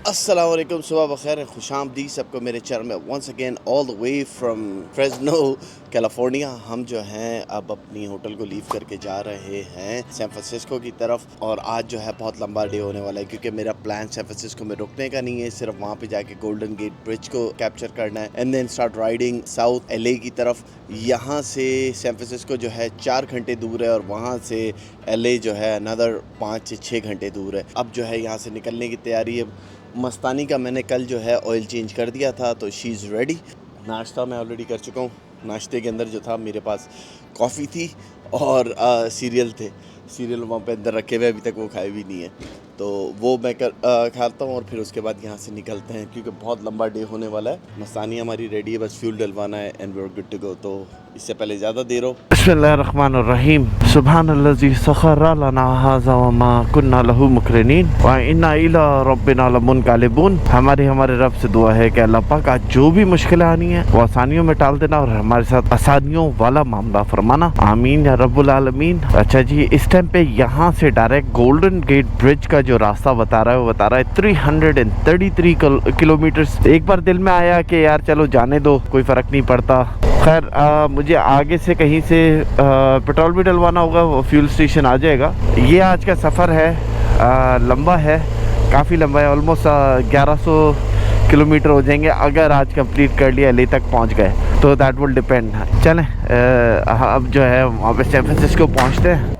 अस्सलाम वालेकुम, सुबह बखैर, खुशामदीद सबको मेरे चैनल में once again all the way from Fresno California. हम जो हैं अब अपनी होटल को लीव करके जा रहे हैं सैन फ्रांसिस्को की तरफ। और आज जो है बहुत लंबा डे होने वाला है क्योंकि मेरा प्लान सैन फ्रांसिस्को में रुकने का नहीं है, सिर्फ वहाँ पे जाके गोल्डन गेट ब्रिज को कैप्चर करना है and then start riding south LA की तरफ। यहाँ से सैन फ्रांसिस्को जो है 4 घंटे दूर है और वहाँ से LA जो है अनदर 5 से 6 घंटे दूर है। अब जो है यहाँ से निकलने की तैयारी है। मस्तानी का मैंने कल जो है ऑयल चेंज कर दिया था तो शी इज़ रेडी। नाश्ता मैं ऑलरेडी कर चुका हूँ। नाश्ते के अंदर जो था मेरे पास कॉफ़ी थी और सीरियल थे। सीरियल वहाँ पे अंदर रखे हुए, अभी तक वो खाए भी नहीं है, तो वो मैं खाता हूँ और फिर उसके बाद यहाँ से निकलते हैं क्योंकि बहुत लंबा डे होने वाला है। मस्तानी हमारी रेडी है, बस फ्यूल डलवाना है and we are good to go. तो इससे पहले ज़्यादा देर हो। बिस्मिल्लाहिर्रहमानिर्रहीम। सुब्हानल्लज़ी सख़रा लना हाज़ा व मा कुन्ना लहू मुक़रिनीन व इन्ना इला रब्बिना लमुनक़लिबून। हमारे रब से दुआ है कि अल्लाह पाक आज जो भी मुश्किलें आनी है वो आसानियों में टाल देना और हमारे साथ आसानियों वाला मामला फरमाना, आमीन या रब्बुल आलमीन। अच्छा जी, इस टाइम पे यहाँ से डायरेक्ट गोल्डन गेट ब्रिज का जो रास्ता बता रहा है वो बता रहा है 333 किलोमीटर। एक बार दिल में आया कि यार चलो जाने दो, कोई फ़र्क नहीं पड़ता। खैर मुझे आगे से कहीं से पेट्रोल भी डलवाना होगा, वो फ्यूल स्टेशन आ जाएगा। ये आज का सफ़र है, लंबा है, काफ़ी लंबा है, ऑलमोस्ट 1100 किलोमीटर हो जाएंगे अगर आज कंप्लीट कर लिया, LA तक पहुंच गए तो दैट विल डिपेंड। चलें अब जो है वहाँ पे सैन फ्रांसिस्को पहुँचते हैं।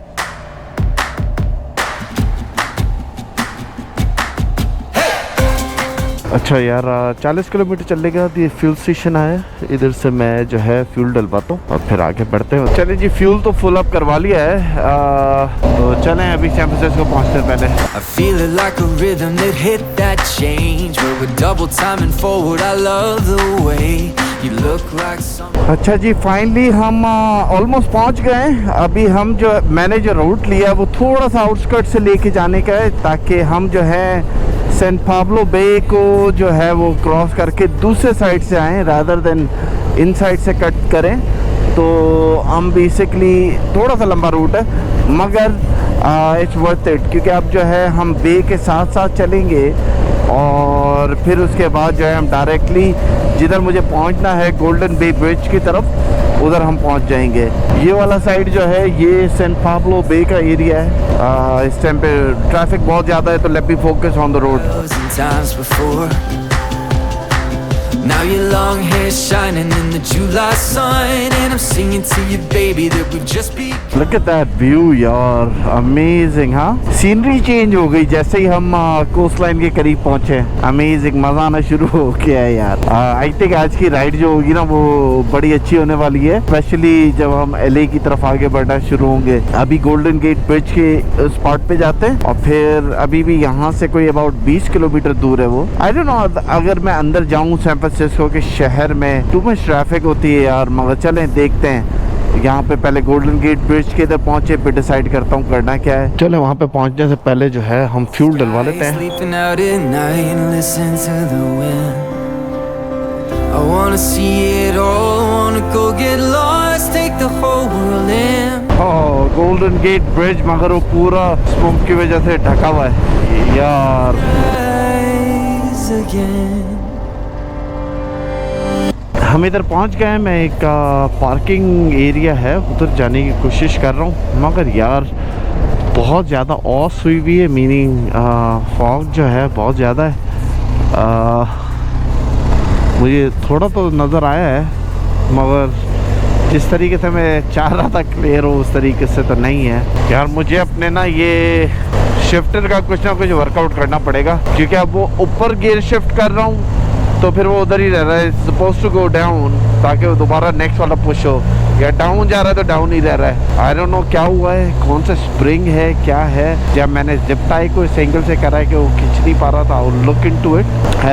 अच्छा यार, 40 किलोमीटर चलने के बाद ये फ्यूल स्टेशन आया, इधर से मैं जो है फ्यूल डलवाता हूँ और फिर आगे बढ़ते हैं। चलें जी, फ्यूल तो फुल अप करवा लिया है, तो चलें अभी सैन फ्रांसिस्को पहुँचते हैं पहले। अच्छा जी, फाइनली हम ऑलमोस्ट पहुँच गए। अभी हम जो मैंने जो रूट लिया वो थोड़ा सा आउटस्कर्ट से लेके जाने का है ताकि हम जो है सैन पाब्लो बे को जो है वो क्रॉस करके दूसरे साइड से आएँ रादर देन इन साइड से कट करें। तो हम बेसिकली थोड़ा सा लंबा रूट है मगर इट्स वर्थ इट क्योंकि अब जो है हम बे के साथ साथ चलेंगे और फिर उसके बाद जो है हम डायरेक्टली जिधर मुझे पहुंचना है गोल्डन बे ब्रिज की तरफ उधर हम पहुंच जाएंगे। ये वाला साइड जो है ये सैन पाब्लो बे का एरिया है। इस टाइम पे ट्रैफिक बहुत ज़्यादा है तो let me focus on the road. Now your long hair shining in the July sun and I'm singing to you baby that we've just begun. Look at that view यार, amazing. हाँ, scenery change हो गई जैसे ही हम coast line के करीब पहुंचे। Amazing, मजा आना शुरू हो गया है यार। आई थिंक आज की राइड जो होगी ना वो बड़ी अच्छी होने वाली है, स्पेशली जब हम LA की तरफ आगे बढ़ना शुरू होंगे। अभी गोल्डन गेट ब्रिज के स्पॉट पे जाते हैं और फिर अभी भी यहाँ से कोई अबाउट 20 किलोमीटर दूर है वो। आई डोंट नो अगर मैं अंदर जाऊँ सैन फ्रांसिस्को के शहर में टू मच ट्रैफिक होती है यार, मगर चलें देखते हैं। यहाँ पे पहले गोल्डन गेट ब्रिज के इधर पहुँचे फिर डिसाइड करता हूँ करना क्या है। चले वहाँ पे पहुँचने से पहले जो है हम फ्यूल डलवा लेते हैं। गोल्डन गेट ब्रिज मगर वो पूरा स्मोक की वजह से ढका हुआ है यार। हम इधर पहुंच गए। मैं एक पार्किंग एरिया है उधर जाने की कोशिश कर रहा हूँ मगर यार बहुत ज़्यादा ऑस हुई हुई है, मीनिंग फॉग जो है बहुत ज़्यादा है। मुझे थोड़ा तो नज़र आया है मगर जिस तरीके से मैं चाह रहा था क्लियर हो उस तरीके से तो नहीं है यार। मुझे अपने ना ये शिफ्टर का कुछ ना कुछ वर्कआउट करना पड़ेगा क्योंकि अब वो ऊपर गियर शिफ्ट कर रहा हूँ तो फिर वो उधर ही रह रहा है, सपोज टू गो डाउन ताकि वो दोबारा नेक्स्ट वाला पुश हो, या डाउन जा रहा है तो डाउन ही रह रहा है। आई डोंट नो क्या हुआ है, कौन सा स्प्रिंग है क्या है। जब मैंने जिप टाई को इस एंगल से करा है कि वो खींच नहीं पा रहा था, और look into it.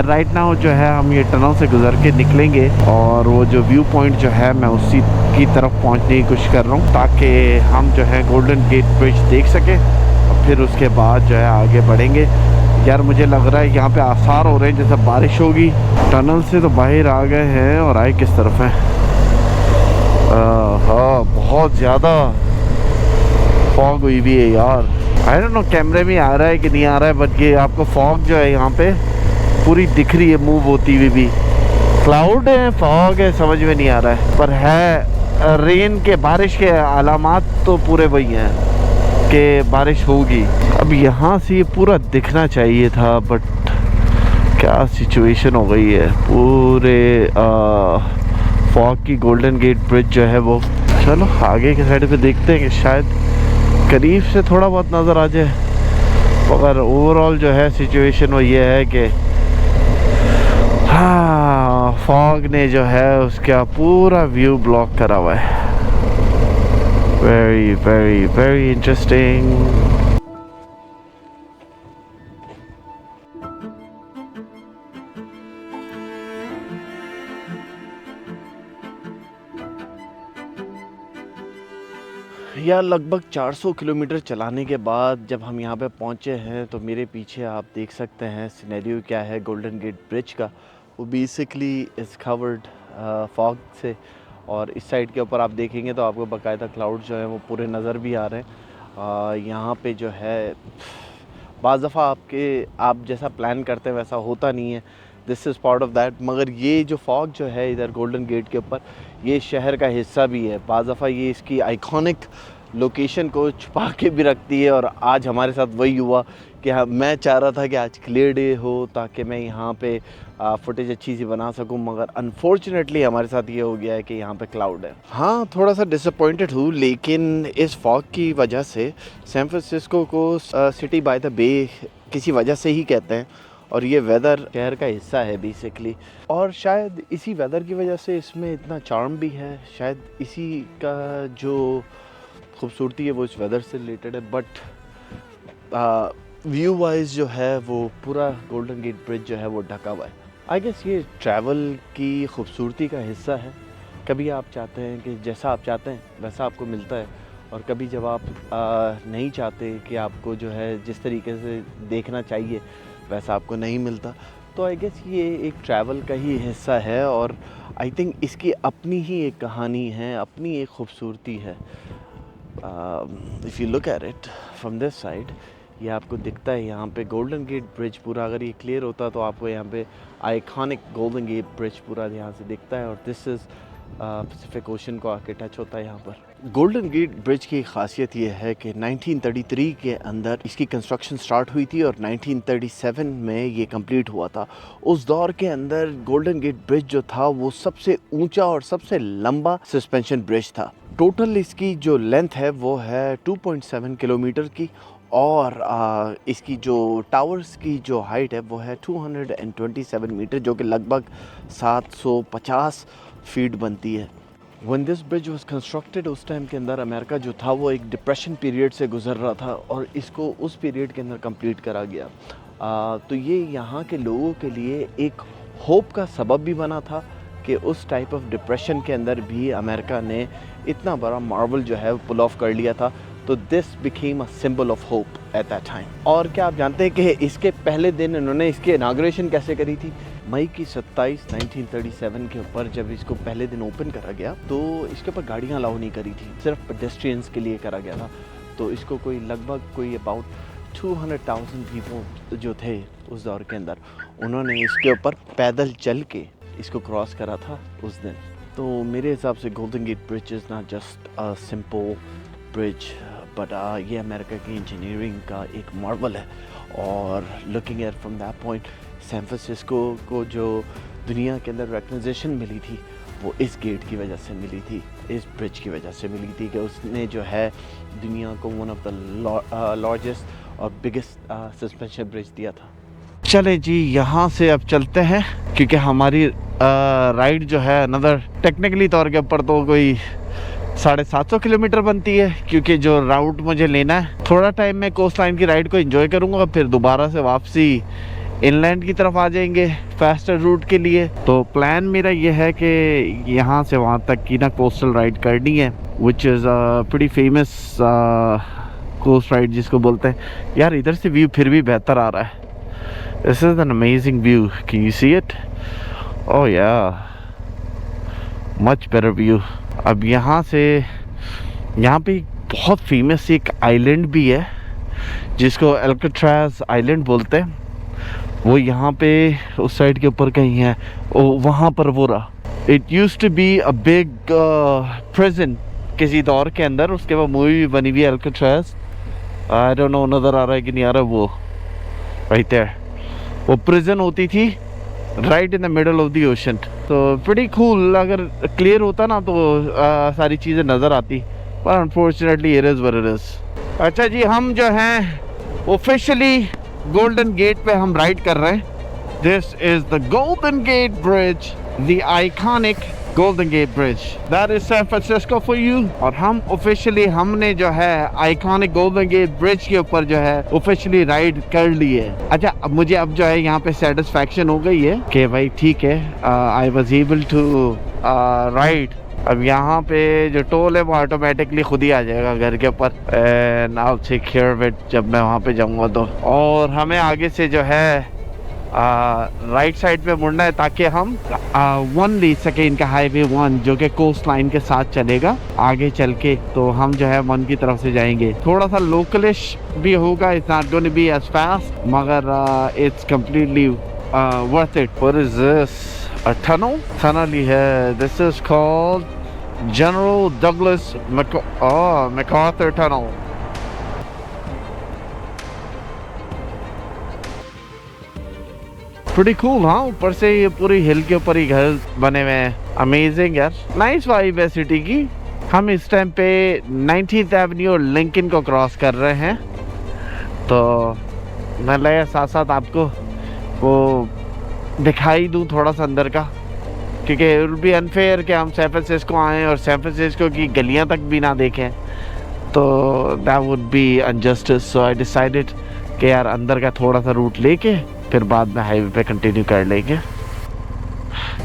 Right now जो है हम ये टनल से गुजर के निकलेंगे और वो जो व्यू पॉइंट जो है मैं उसी की तरफ पहुँचने की कोशिश कर रहा हूँ ताकि हम जो है गोल्डन गेट ब्रिज देख सकें और फिर उसके बाद जो है आगे बढ़ेंगे। यार मुझे लग रहा है यहाँ पे आसार हो रहे हैं जैसे बारिश होगी। टनल से तो बाहर आ गए हैं और आए किस तरफ हैं। हाँ, बहुत ज़्यादा फॉग हुई भी है यार। आई डोंट नो कैमरे में आ रहा है कि नहीं आ रहा है, बट ये आपको फॉग जो है यहाँ पे पूरी दिख रही है मूव होती हुई भी। क्लाउड है, फॉग है, समझ में नहीं आ रहा है, पर है रेन के, बारिश के अलामात तो पूरे वही हैं कि बारिश होगी। अब यहाँ से ये पूरा दिखना चाहिए था, बट क्या सिचुएशन हो गई है पूरे फॉग की। गोल्डन गेट ब्रिज जो है वो, चलो आगे के साइड पे देखते हैं कि शायद करीब से थोड़ा बहुत नज़र आ जाए, मगर ओवरऑल जो है सिचुएशन वो ये है कि हाँ, फॉग ने जो है उसका पूरा व्यू ब्लॉक करा हुआ है। Very very very interesting. यार लगभग 400 किलोमीटर चलाने के बाद जब हम यहाँ पे पहुँचे हैं, तो मेरे पीछे आप देख सकते हैं सिनेरियो क्या है गोल्डन गेट ब्रिज का। वो बेसिकली इज़ कवर्ड फॉग से, और इस साइड के ऊपर आप देखेंगे तो आपको बाकायदा क्लाउड जो है वो पूरे नज़र भी आ रहे हैं। यहाँ पे जो है बाज़ दफ़ा आप जैसा प्लान करते हैं वैसा होता नहीं है, this is part of that. मगर ये जो फॉग जो है इधर गोल्डन गेट के ऊपर, ये शहर का हिस्सा भी है। बाज़ दफ़ा ये इसकी आइकॉनिक लोकेशन को छुपा के भी रखती है, और आज हमारे साथ वही हुआ कि मैं चाह रहा था कि आज क्लियर डे हो ताकि मैं यहाँ पे फुटेज अच्छी सी बना सकूँ, मगर अनफॉर्चुनेटली हमारे साथ ये हो गया है कि यहाँ पे क्लाउड है। हाँ, थोड़ा सा डिसअपॉइंटेड हूँ, लेकिन इस फॉग की वजह से सैन फ्रांसिस्को को सिटी बाय द बे किसी वजह से ही कहते हैं, और ये वेदर शहर का हिस्सा है बेसिकली, और शायद इसी वेदर की वजह से इसमें इतना चार्म भी है। शायद इसी का जो खूबसूरती है वो इस वेदर से रिलेटेड है। बट व्यू वाइज जो है वो पूरा गोल्डन गेट ब्रिज जो है वो ढका हुआ है। आई गेस ये ट्रैवल की खूबसूरती का हिस्सा है। कभी आप चाहते हैं कि जैसा आप चाहते हैं वैसा आपको मिलता है, और कभी जब आप नहीं चाहते कि आपको जो है जिस तरीके से देखना चाहिए वैसा आपको नहीं मिलता। तो आई गेस ये एक ट्रैवल का ही हिस्सा है, और आई थिंक इसकी अपनी ही एक कहानी है, अपनी एक खूबसूरती है। If you look at it from this side, ये आपको दिखता है यहाँ पे गोल्डन गेट ब्रिज पूरा। अगर ये क्लियर होता तो आपको यहाँ पे आइकॉनिक गोल्डन गेट ब्रिज पूरा यहाँ से दिखता है, और दिस इज़ पैसिफिक ओशन को आके टच होता है यहाँ पर। गोल्डन गेट ब्रिज की खासियत ये है कि 1933 के अंदर इसकी कंस्ट्रक्शन स्टार्ट हुई थी और 1937 में ये कंप्लीट हुआ था। उस दौर के अंदर गोल्डन गेट ब्रिज जो था वो सबसे ऊंचा और सबसे लंबा सस्पेंशन ब्रिज था। टोटल इसकी जो लेंथ है वो है 2.7 किलोमीटर की, और इसकी जो टावर्स की जो हाइट है वो है 227 मीटर, जो कि लगभग 750 फीट बनती है। When this bridge was constructed, उस टाइम के अंदर अमेरिका जो था वो एक डिप्रेशन पीरियड से गुजर रहा था, और इसको उस पीरियड के अंदर कंप्लीट करा गया। तो ये यहाँ के लोगों के लिए एक होप का सबब भी बना था कि उस टाइप ऑफ डिप्रेशन के अंदर भी अमेरिका ने इतना बड़ा मार्बल जो है पुल ऑफ कर लिया था। तो this became a symbol of hope at that time. और क्या आप जानते हैं कि इसके पहले दिन इन्होंने इसकी इनाग्रेशन कैसे करी थी? मई की 27, 1937 के ऊपर जब इसको पहले दिन ओपन करा गया तो इसके ऊपर गाड़ियाँ अलाउ नहीं करी थी, सिर्फ पेडेस्ट्रियंस के लिए करा गया था। तो इसको कोई अबाउट 200,000 पीपल जो थे उस दौर के अंदर, उन्होंने इसके ऊपर पैदल चल के इसको क्रॉस करा था उस दिन। तो मेरे हिसाब से golden gate bridge is not just a simple bridge, but ये अमेरिका की इंजीनियरिंग का एक मार्वल है। और looking at from that point, San Francisco को जो दुनिया के अंदर रिकग्निशन मिली थी वो इस गेट की वजह से मिली थी, इस ब्रिज की वजह से मिली थी कि उसने जो है दुनिया को वन ऑफ द लार्जेस्ट और बिगेस्ट सस्पेंशन ब्रिज दिया था। चले जी, यहाँ से अब चलते हैं, क्योंकि हमारी राइड जो है अनदर टेक्निकली तौर के ऊपर तो कोई 750 किलोमीटर बनती है, क्योंकि जो राउट मुझे लेना है, थोड़ा टाइम में कोस्ट लाइन की राइड को एंजॉय करूँगा, फिर दोबारा से वापसी इनलैंड की तरफ आ जाएंगे फास्टर रूट के लिए। तो प्लान मेरा ये है कि यहाँ से वहाँ तक की ना कोस्टल राइड करनी है, which is pretty famous coast ride जिसको बोलते हैं। यार इधर से व्यू फिर भी बेहतर आ रहा है। This is an amazing view, can you see it? Oh yeah, much better view. अब यहाँ पे बहुत फेमस एक आइलैंड भी है जिसको एल्काट्राज आइलैंड बोलते हैं। वो यहाँ पे उस साइड के ऊपर कहीं है, वहाँ पर वो रहा। It use to be a big prison किसी दौर के अंदर, उसके बाद मूवी भी बनी हुई है अल्काट्राज़। आई डोंट नो नज़र आ रहा है कि नहीं आ रहा, वो राइट देयर, वो प्रिजन होती थी right in the middle of the ocean. तो प्रीटी कूल, अगर क्लियर होता ना तो सारी चीज़ें नज़र आती, पर unfortunately it is what it is. अच्छा जी, हम जो हैं ऑफिशियली गोल्डन गेट पे हम राइड कर रहे हैं। This is the golden gate bridge, the iconic golden gate bridge, that is San Francisco for you. और हम ऑफिशियली, हमने जो है आइकॉनिक गोल्डन गेट ब्रिज के ऊपर जो है ऑफिशियली राइड कर ली है। अच्छा, अब मुझे अब जो है यहाँ पे सेटिस्फैक्शन हो गई है कि भाई ठीक है, I was able to ride. अब यहाँ पे जो टोल है वो ऑटोमेटिकली खुद ही आ जाएगा घर के ऊपर, and I will take care of it जब मैं वहाँ पे जाऊँगा तो। और हमें आगे से जो है राइट साइड पे मुड़ना है ताकि हम 1 ले सके इनका हाईवे 1 जो कि कोस्ट लाइन के साथ चलेगा आगे चल के। तो हम जो है 1 की तरफ से जाएंगे, थोड़ा सा लोकलिश भी होगा, it's not going to be as fast, मगर it's completely worth it. What is this, a tunnel ही है। This is called General Douglas MacArthur Tunnel। Pretty cool, हाँ। ऊपर से ये पूरी हिल के ऊपर ही घर बने हुए हैं, अमेजिंग यार, नाइस वाइब है सिटी की। हम इस टाइम पे 19th एवेन्यू और लिंकन को क्रॉस कर रहे हैं, तो मैं लगा साथ साथ आपको वो दिखाई दूँ थोड़ा सा अंदर का, क्योंकि इट विल बी अनफेयर कि हम सैन फ्रांसिस्को आएँ और सैन फ्रांसिस्को की गलियां तक भी ना देखें, तो that would be injustice. So I decided कि यार अंदर का थोड़ा सा रूट लेके फिर बाद में हाईवे पे कंटिन्यू कर लेंगे।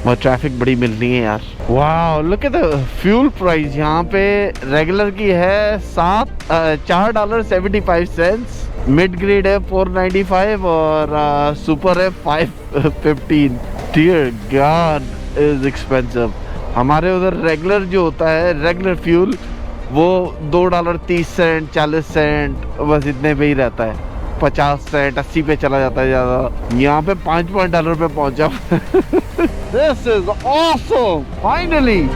बहुत ट्रैफिक बड़ी मिल रही है यार। वाह, look at the fuel price. यहाँ पे रेगुलर की है $4.75, मिड ग्रेड है 4.95 और सुपर है 5.15। Dear God is expensive. हमारे उधर रेगुलर जो होता है, रेगुलर फ्यूल, वो $2.30 40 बस इतने पे ही रहता है, 50 सेंट 80 पे चला जाता है ज़्यादा। यहाँ पे $5 पे पहुंचा। This is awesome, finally.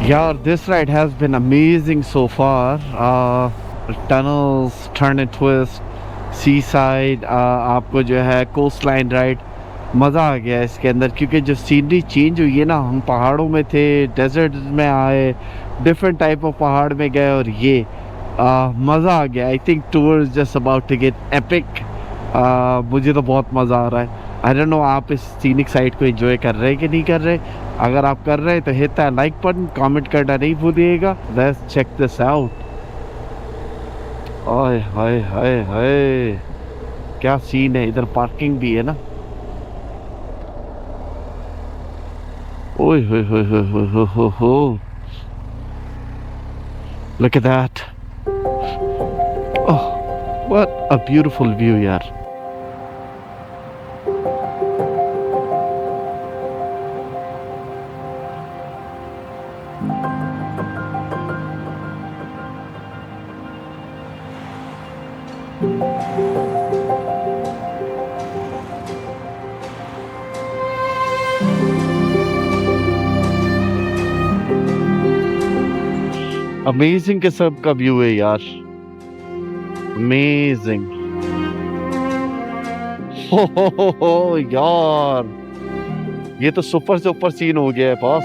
यार this ride has been amazing so far. Tunnels, turn and twist, seaside, आपको जो है कोस्ट लाइन राइड, मज़ा आ गया इसके अंदर, क्योंकि जो सीनरी चेंज हुई है ना, हम पहाड़ों में थे, डेजर्ट में आए, डिफरेंट टाइप ऑफ पहाड़ में गए, और ये मज़ा आ गया। I think tour is just about to get epic. मुझे तो बहुत मज़ा आ रहा है। आई डोंट नो आप इस सीनिक साइड को एंजॉय कर रहे हैं कि नहीं कर रहे। अगर आप कर रहे हैं तो hit that like button, comment करना नहीं भूलिएगा। Let's check this out. ओए हाय हाय हाय, क्या सीन है। इधर पार्किंग भी है ना। ओए होए होए होए होए होए होए, look at that. Oh, what a beautiful view यार। अमेजिंग किस्म का व्यू है यार, अमेजिंग। हो यार, ये तो सुपर से ऊपर सीन हो गया है बॉस।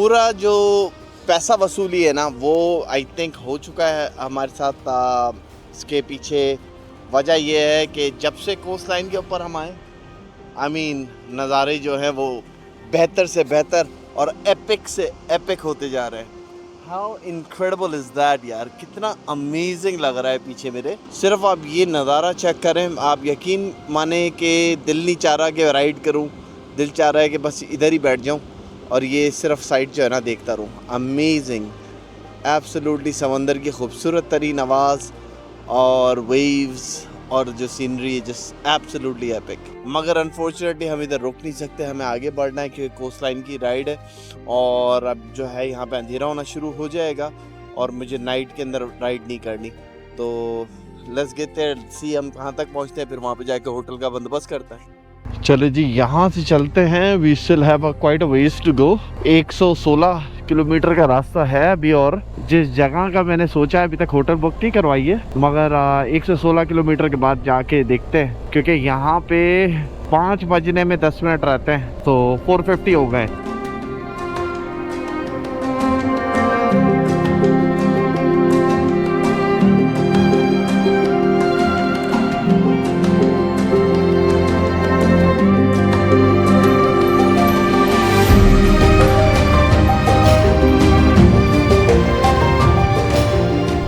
पूरा जो पैसा वसूली है ना वो आई थिंक हो चुका है हमारे साथ। इसके पीछे वजह ये है कि जब से कोस्ट लाइन के ऊपर हम आए नज़ारे जो हैं वो बेहतर से बेहतर और एपिक से एपिक होते जा रहे हैं। हाउ इनक्रेडिबल इज़ दैट यार, कितना अमेजिंग लग रहा है पीछे मेरे। सिर्फ आप ये नज़ारा चेक करें, आप यकीन माने कि दिल नहीं चाह रहा कि राइड करूं, दिल चाह रहा है कि बस इधर ही बैठ जाऊं और ये सिर्फ साइड जो है ना देखता रहूं। अमेजिंग, एब्सोल्युटली समंदर की खूबसूरत तरीन आवाज़ और वेव्स और जो सीनरी है जस्ट एब्सोल्युटली एपिक। मगर अनफॉर्चुनेटली हम इधर रुक नहीं सकते, हमें आगे बढ़ना है क्योंकि कोस्ट लाइन की राइड है और अब जो है यहाँ पे अंधेरा होना शुरू हो जाएगा और मुझे नाइट के अंदर राइड नहीं करनी। तो लेट्स गेट देयर, सी हम कहाँ तक पहुँचते हैं, फिर वहाँ पे जाके होटल का बंदोबस्त करते हैं। चलो जी, यहाँ से चलते हैं। We still have quite a ways to go. 116 kilometre का रास्ता है अभी, और जिस जगह का मैंने सोचा है अभी तक होटल बुक नहीं करवाई है, मगर 116 किलोमीटर के बाद जाके देखते हैं क्योंकि यहाँ पे 5 बजने में 10 मिनट रहते हैं, तो 450 हो गए।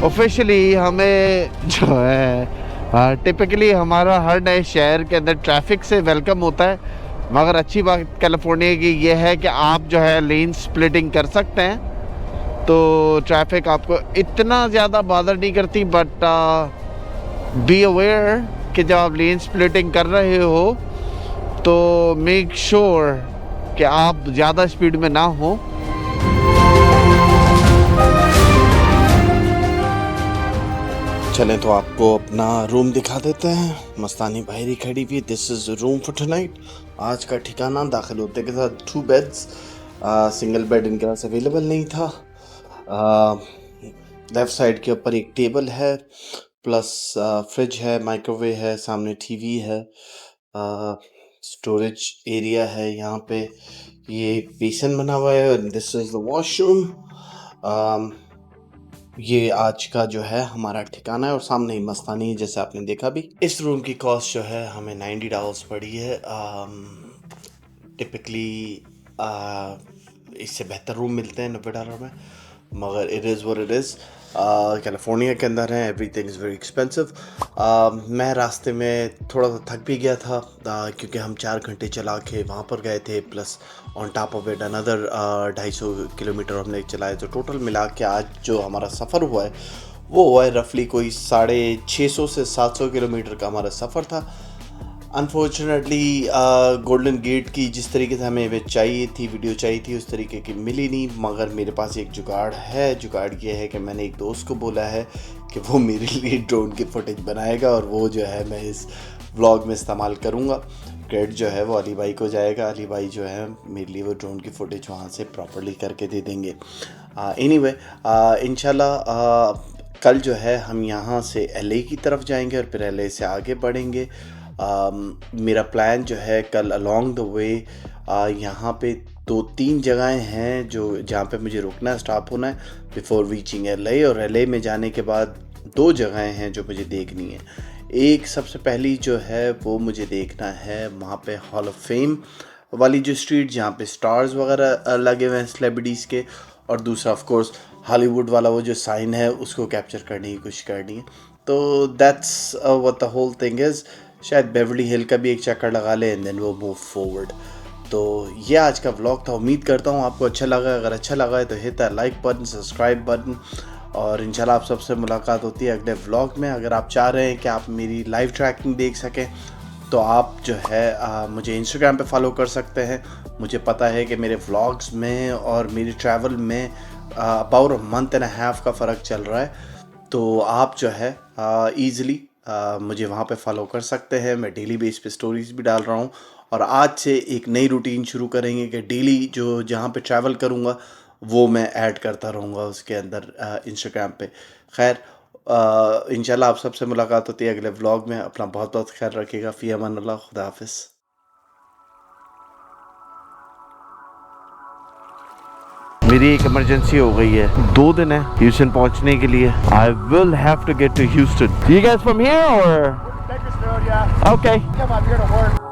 ऑफिशियली हमें जो है टिपिकली हमारा हर नए शहर के अंदर ट्रैफिक से वेलकम होता है, मगर अच्छी बात कैलिफोर्निया की ये है कि आप जो है लेन स्प्लिटिंग कर सकते हैं, तो ट्रैफिक आपको इतना ज़्यादा बादर नहीं करती। बट बी अवेयर कि जब आप लेन स्प्लिटिंग कर रहे हो तो मेक श्योर कि आप ज़्यादा स्पीड में ना हो। चलें तो आपको अपना रूम दिखा देते हैं। मस्तानी बाहरी खड़ी हुई, this is room for tonight. आज का ठिकाना दाखिल होते के साथ 2 बेड्स, सिंगल बेड इनके पास अवेलेबल नहीं था। लेफ़्ट साइड के ऊपर एक टेबल है, प्लस फ्रिज है, माइक्रोवेव है, सामने टीवी है, स्टोरेज एरिया है यहाँ पे। ये बेसन बना हुआ है, दिस इज़ द वॉशरूम। ये आज का जो है हमारा ठिकाना है और सामने ही मस्तानी है जैसे आपने देखा भी। इस रूम की कॉस्ट जो है हमें $90 पड़ी है। टिपिकली इससे बेहतर रूम मिलते हैं $90 में, मगर it is what it is. California के अंदर है, एवरीथिंग इज़ वेरी एक्सपेंसिव। मैं रास्ते में थोड़ा सा थक भी गया था क्योंकि हम 4 घंटे चला के वहाँ पर गए थे, plus on top of it another 250 kilometre हमने चलाए। तो टोटल मिला के आज जो हमारा सफ़र हुआ है वो हुआ है रफली कोई 650 से 700 किलोमीटर का हमारा सफ़र था। अनफॉर्चुनेटली गोल्डन गेट की जिस तरीके से हमें वे चाहिए थी, वीडियो चाहिए थी, उस तरीके की मिली नहीं। मगर मेरे पास एक जुगाड़ है। जुगाड़ ये है कि मैंने एक दोस्त को बोला है कि वो मेरे लिए ड्रोन की फुटेज बनाएगा और वो जो है मैं इस व्लॉग में इस्तेमाल करूँगा। क्रेडिट जो है वो अली भाई को जाएगा। अली भाई जो है मेरे लिए वो ड्रोन की फुटेज वहाँ से प्रॉपर्ली करके दे देंगे। एनीवे इंशाल्लाह कल जो है हम यहाँ से LA की तरफ जाएंगे और फिर LA से आगे बढ़ेंगे। मेरा प्लान जो है कल अलोंग द वे यहाँ पे 2-3 जगहें हैं जो जहाँ पे मुझे रुकना है, स्टॉप होना है बिफोर रीचिंग LA। और LA में जाने के बाद 2 जगहें हैं जो मुझे देखनी है। एक सबसे पहली जो है वो मुझे देखना है वहाँ पे हॉल ऑफ फेम वाली जो स्ट्रीट जहाँ पे स्टार्स वगैरह लगे हुए हैं सेलिब्रिटीज़ के, और दूसरा ऑफ कोर्स हॉलीवुड वाला वो जो साइन है उसको कैप्चर करने की कोशिश करनी है। तो that's what the whole thing is. शायद बेवरली हिल का भी एक चक्कर लगा ले एंड देन वो मूव फॉरवर्ड। तो ये आज का व्लॉग था। उम्मीद करता हूँ आपको अच्छा लगा। अगर अच्छा लगा है तो hit the like button, subscribe button, और इंशाल्लाह आप सबसे मुलाकात होती है अगले व्लॉग में। अगर आप चाह रहे हैं कि आप मेरी लाइव ट्रैकिंग देख सकें तो आप जो है मुझे इंस्टाग्राम पे फॉलो कर सकते हैं। मुझे पता है कि मेरे व्लॉग्स में और मेरी ट्रैवल में about a month and a half का फ़र्क चल रहा है, तो आप जो है ईज़िली मुझे वहाँ पे फॉलो कर सकते हैं। मैं डेली बेस पे स्टोरीज़ भी डाल रहा हूँ और आज से एक नई रूटीन शुरू करेंगे कि डेली जो जहाँ पे ट्रैवल करूँगा वो मैं ऐड करता रहूँगा उसके अंदर इंस्टाग्राम पे। खैर इंशाल्लाह आप सबसे मुलाकात होती है अगले व्लॉग में। अपना बहुत बहुत ख्याल रखिएगा। फ़ी अमान अल्लाह, खुदा हाफिज़। मेरी एक इमरजेंसी हो गई है, 2 दिन है ह्यूस्टन पहुंचने के लिए। I will have to get to Houston. You guys from here और Bakersfield, yeah. Okay Come up here to work.